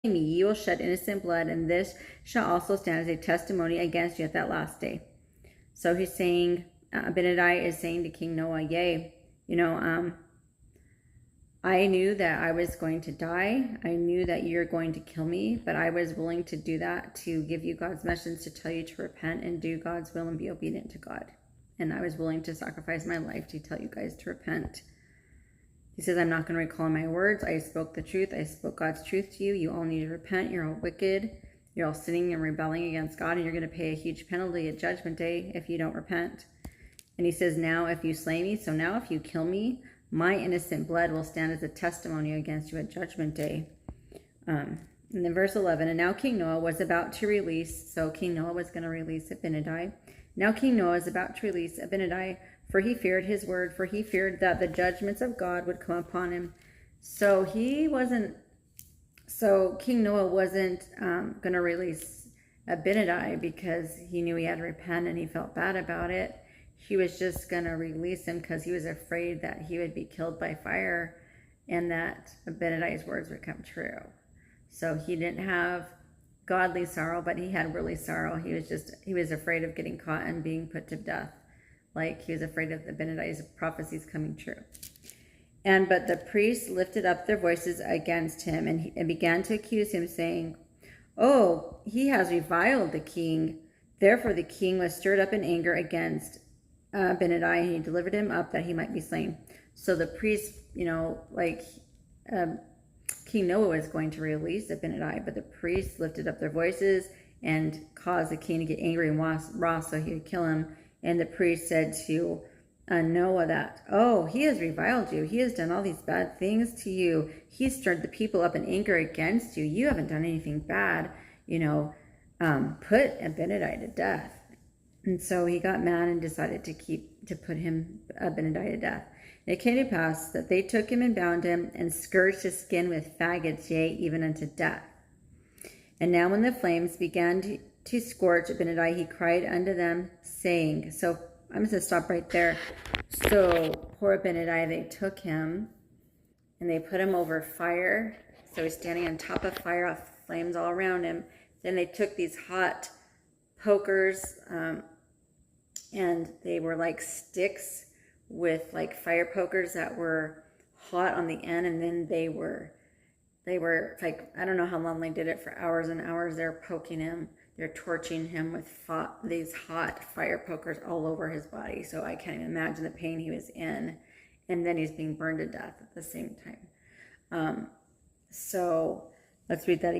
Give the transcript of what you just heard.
me, ye will shed innocent blood, and this shall also stand as a testimony against you at that last day. So he's saying, Abinadi is saying to King Noah, yea, I knew that I was going to die. I knew that you're going to kill me, but I was willing to do that to give you God's message, to tell you to repent and do God's will and be obedient to God. And I was willing to sacrifice my life to tell you guys to repent. He says, I'm not going to recall my words. I spoke the truth. I spoke God's truth to you. You all need to repent. You're all wicked. You're all sinning and rebelling against God, and you're going to pay a huge penalty at Judgment Day if you don't repent. And he says, now if you slay me, so now if you kill me, my innocent blood will stand as a testimony against you at Judgment Day. And then verse 11, and now King Noah was about to release, so King Noah was going to release Abinadi. Now King Noah is about to release Abinadi, for he feared his word, for he feared that the judgments of God would come upon him. So King Noah wasn't going to release Abinadi because he knew he had to repent and he felt bad about it. He was just going to release him because he was afraid that he would be killed by fire and that Abinadi's words would come true. So he didn't have godly sorrow, but he had really sorrow. He was afraid of getting caught and being put to death. Like he was afraid of Abinadi's prophecies coming true. But the priests lifted up their voices against him and began to accuse him, saying, oh, he has reviled the king. Therefore the king was stirred up in anger against Abinadi, and he delivered him up that he might be slain. So the priests, King Noah was going to release Abinadi, but the priests lifted up their voices and caused the king to get angry and wrath so he would kill him. And the priest said to Noah that, oh, he has reviled you. He has done all these bad things to you. He stirred the people up in anger against you. You haven't done anything bad. Put Abinadi to death. And so he got mad and decided to put Abinadi to death. And it came to pass that they took him and bound him and scourged his skin with faggots, yea, even unto death. And now when the flames began to scorch Abinadi, he cried unto them, saying, so I'm going to stop right there. So poor Abinadi, they took him and they put him over fire. So he's standing on top of fire, flames all around him. Then they took these hot pokers, and they were like sticks with like fire pokers that were hot on the end, and then they were like, I don't know how long they did it, for hours and hours. They're poking him, they're torching him with these hot fire pokers all over his body. So I can't even imagine the pain he was in. And then he's being burned to death at the same time. So let's read that again.